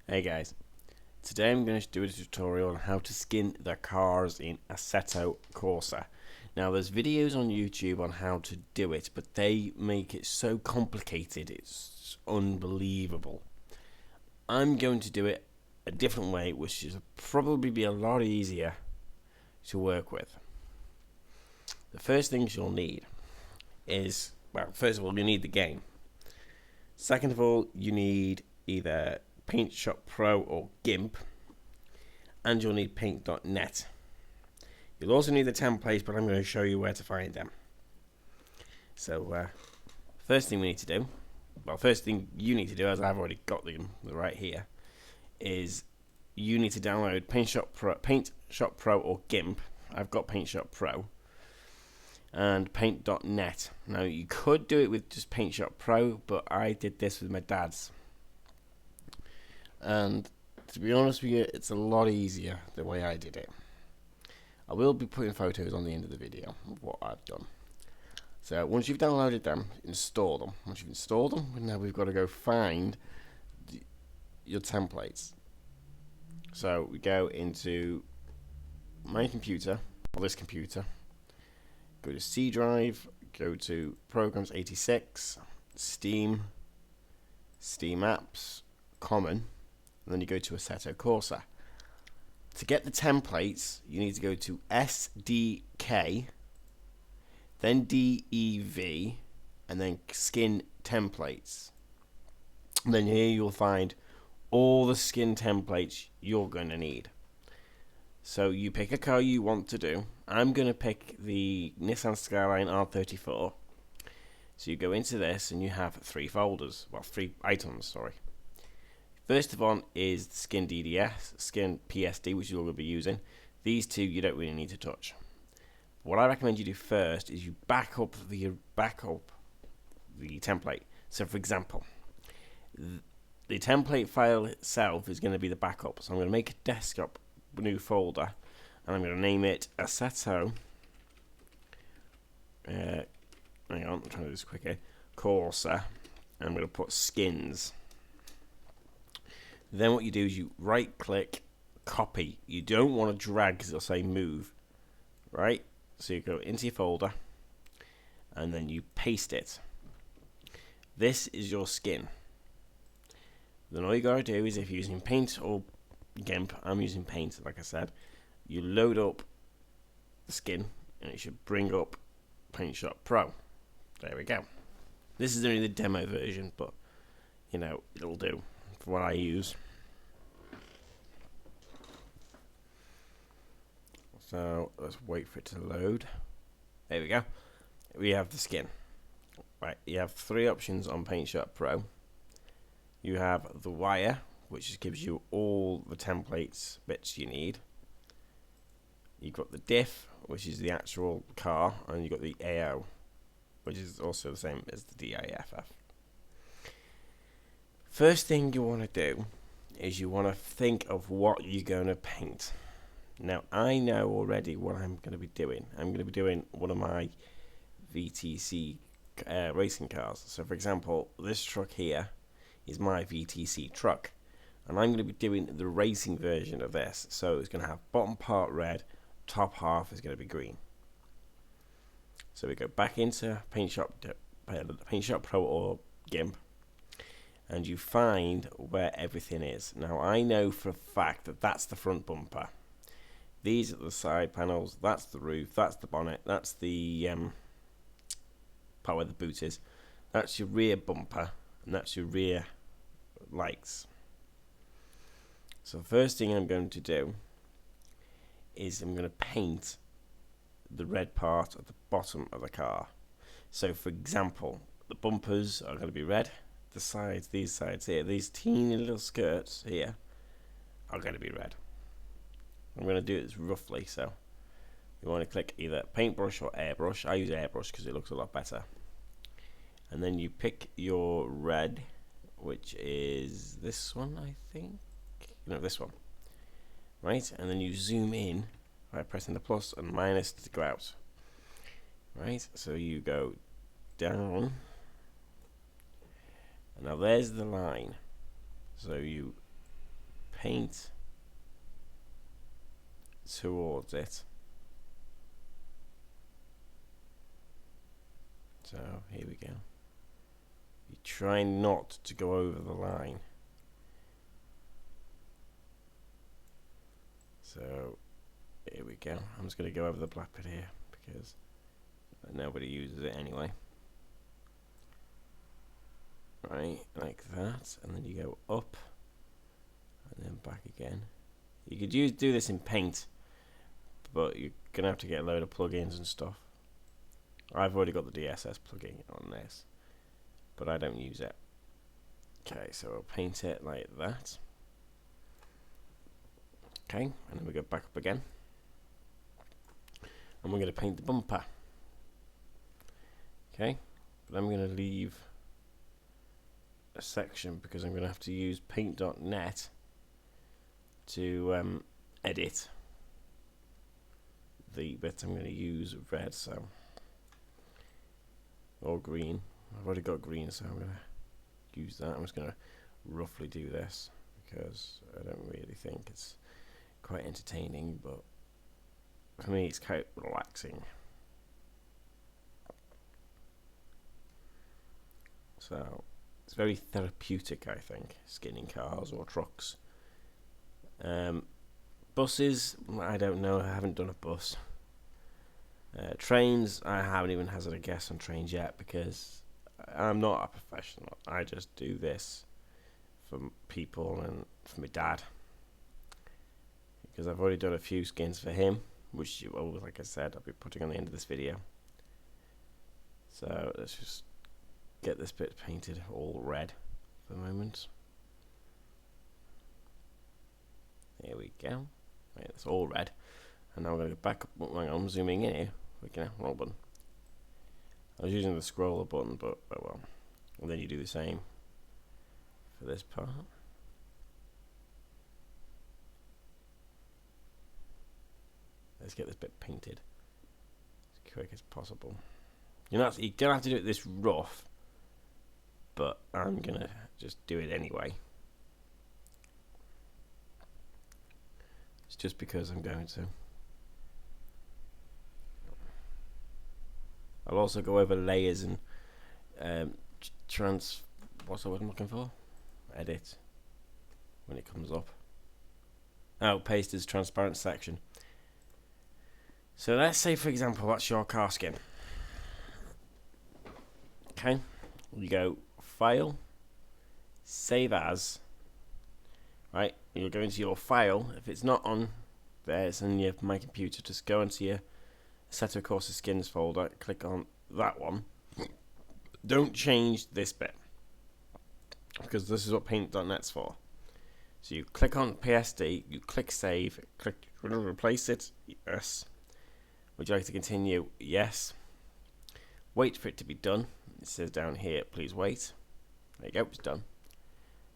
Hey guys, today I'm going to do a tutorial on how to skin the cars in Assetto Corsa. Now there's videos on YouTube on how to do it, but they make it so complicated, it's unbelievable. I'm going to do it a different way, which is probably be a lot easier to work with. The first things you'll need is, well, first of all, you need the game. Second of all, you need either Paint Shop Pro or GIMP, and you'll need paint.net. You'll also need the templates, but I'm going to show you where to find them. So, first thing we need to do, well, first thing you need to do, as I've already got them right here, is you need to download Paint Shop Pro or GIMP. I've got Paint Shop Pro and paint.net. Now you could do it with just Paint Shop Pro, but I did this with my dad's. And to be honest with you, it's a lot easier the way I did it. I will be putting photos on the end of the video of what I've done. So once you've downloaded them, install them. Once you've installed them, now we've got to go find your templates. So we go into my computer, or this computer, go to C drive, go to Programs 86, Steam, Steam Apps, Common, and then you go to Assetto Corsa. To get the templates, you need to go to SDK, then DEV, and then Skin Templates. And then here you'll find all the skin templates you're going to need. So you pick a car you want to do. I'm going to pick the Nissan Skyline R34. So you go into this and you have three folders, well, three items, sorry. First of all is Skin DDS, Skin PSD, which you're going to be using. These two you don't really need to touch. What I recommend you do first is you back up the template. So for example, the template file itself is going to be the backup. So I'm going to make a desktop new folder, and I'm going to name it Assetto. Hang on, I'm trying to do this quicker. Corsa, and I'm going to put skins. Then what you do is you right click, copy. You don't want to drag because it'll say move. Right? So you go into your folder and then you paste it. This is your skin. Then all you gotta do is, if you're using Paint or GIMP, I'm using Paint like I said, you load up the skin and it should bring up Paint Shop Pro. There we go. This is only the demo version, but you know, it'll do for what I use. So let's wait for it to load. There we go. We have the skin. Right, you have three options on Paint Shop Pro. You have the wire, which just gives you all the templates bits you need. You've got the diff, which is the actual car, and you've got the AO, which is also the same as the DIFF. First thing you want to do is you want to think of what you're going to paint. Now, I know already what I'm going to be doing. I'm going to be doing one of my VTC racing cars. So, for example, this truck here is my VTC truck. And I'm going to be doing the racing version of this. So, it's going to have bottom part red, top half is going to be green. So, we go back into Paint Shop Pro or GIMP, and you find where everything is. Now, I know for a fact that that's the front bumper. These are the side panels, that's the roof, that's the bonnet, that's the part where the boot is. That's your rear bumper, and that's your rear lights. So the first thing I'm going to do is I'm going to paint the red part at the bottom of the car. So for example, the bumpers are going to be red, the sides, these sides here, these teeny little skirts here are going to be red. I'm going to do this roughly, so you want to click either paintbrush or airbrush. I use airbrush because it looks a lot better. And then you pick your red, which is this one, I think. No, this one. Right, and then you zoom in by pressing the plus and minus to go out. Right, so you go down. And now there's the line. So you paint towards it. So here we go. You try not to go over the line. So here we go. I'm just going to go over the black bit here because nobody uses it anyway. Right, like that, and then you go up and then back again. You could do this in Paint, but you're gonna have to get a load of plugins and stuff. I've already got the DSS plugin on this, but I don't use it. Okay, so we'll paint it like that. Okay, and then we go back up again, and we're going to paint the bumper. Okay, but I'm going to leave a section because I'm going to have to use paint.net to edit the bit I'm going to use red, so or green. I've already got green, so I'm going to use that. I'm just going to roughly do this because I don't really think it's quite entertaining, but for me it's quite relaxing. So it's very therapeutic, I think, skinning cars or trucks. Buses, I don't know, I haven't done a bus. Trains, I haven't even hazarded a guess on trains yet because I'm not a professional. I just do this for people and for my dad, because I've already done a few skins for him, which, well, like I said, I'll be putting on the end of this video. So let's just get this bit painted all red for the moment. There we go. Right, it's all red. And now we're going to go back up. Oh, hang on, I'm zooming in here. Wrong button. I was using the scroller button, but oh well. And then you do the same for this part. Let's get this bit painted as quick as possible. You don't have to do it this rough, but I'm gonna just do it anyway. It's just because I'm going to. I'll also go over layers and what's the word I'm looking for? Edit when it comes up. Oh, paste as transparent section. So let's say, for example, that's your car skin. Okay, you go File, Save As. Right, you'll go into your file. If it's not on there, it's in my computer. Just go into your Assetto Corsa skins folder. Click on that one. Don't change this bit because this is what paint.net's for. So you click on PSD, you click Save, click replace it. Yes. Would you like to continue? Yes. Wait for it to be done. It says down here, please wait. There you go, it's done.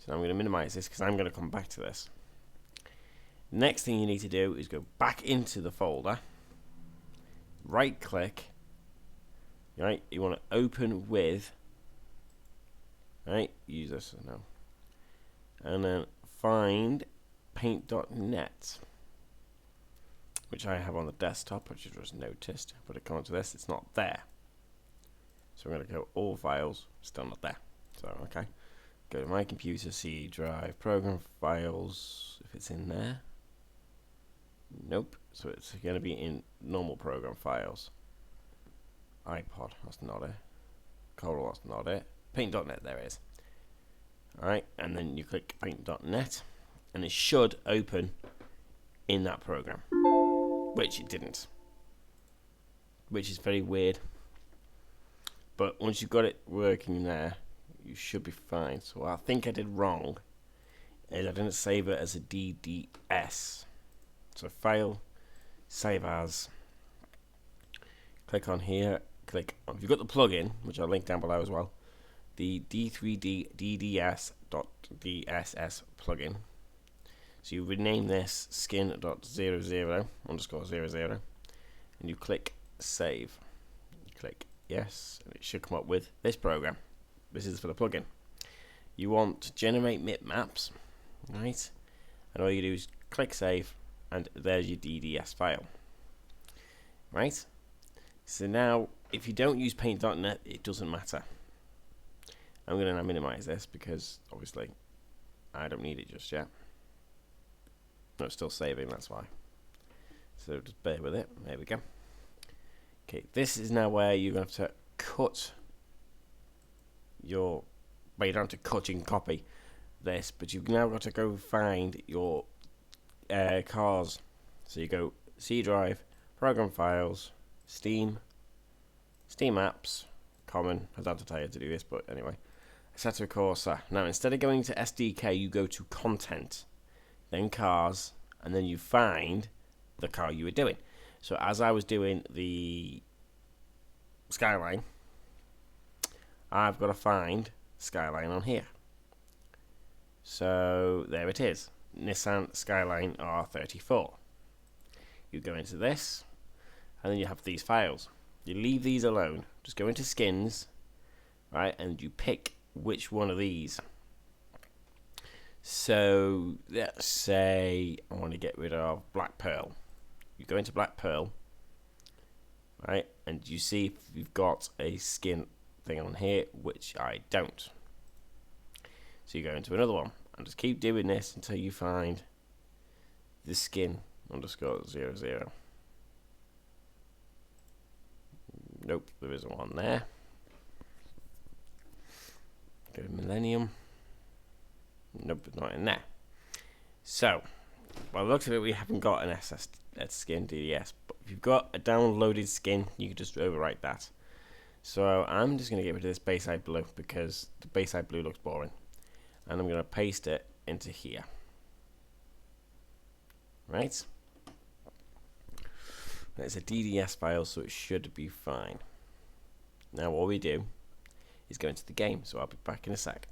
So now I'm going to minimize this because I'm going to come back to this. Next thing you need to do is go back into the folder. Right click. Right, you want to open with. Right, use this now. And then find paint.net, which I have on the desktop, which you just noticed. But I come onto this, it's not there. So I'm going to go all files, still not there. So, okay. Go to my computer, C drive, program files, if it's in there. Nope. So it's going to be in normal program files. iPod, that's not it. Coral, that's not it. Paint.net, there it is. Alright, and then you click paint.net, and it should open in that program, which it didn't, which is very weird. But once you've got it working there, you should be fine. So what I think I did wrong is I didn't save it as a DDS. So File, Save As, click on here, click on, if you've got the plugin, which I'll link down below as well, the D3D DDS.dss plugin. So you rename this skin.00 underscore 00, and you click Save. You click Yes, and it should come up with this program. This is for the plugin. You want to generate bitmaps, right? and all you do is click save, and there's your DDS file. Right? So now, if you don't use paint.net, it doesn't matter. I'm going to now minimize this because obviously I don't need it just yet. No, it's still saving, that's why. So just bear with it. There we go. Okay, this is now where you're going to have to cut your... Well, you don't have to cut, you can copy this, but you've now got to go find your cars. So you go C drive, program files, Steam apps, common. I don't have to tell you to do this, but anyway. Assetto Corsa. Now, instead of going to SDK, you go to content, then cars, and then you find the car you were doing. So as I was doing the Skyline, I've got to find Skyline on here. So there it is, Nissan Skyline R34. You go into this, and then you have these files. You leave these alone. Just go into skins, right, and you pick which one of these. So let's say I want to get rid of Black Pearl. You go into Black Pearl, right, and you see if you've got a skin thing on here, which I don't. So you go into another one and just keep doing this until you find the skin _00. Nope, there isn't one there. Go to Millennium. Nope, not in there. So, by the looks of it, we haven't got an SS skin DDS, but if you've got a downloaded skin, you can just overwrite that. So I'm just going to get rid of this Bayside Blue because the Bayside Blue looks boring, and I'm going to paste it into here. Right? It's a DDS file, so it should be fine. Now what we do is go into the game, so I'll be back in a sec.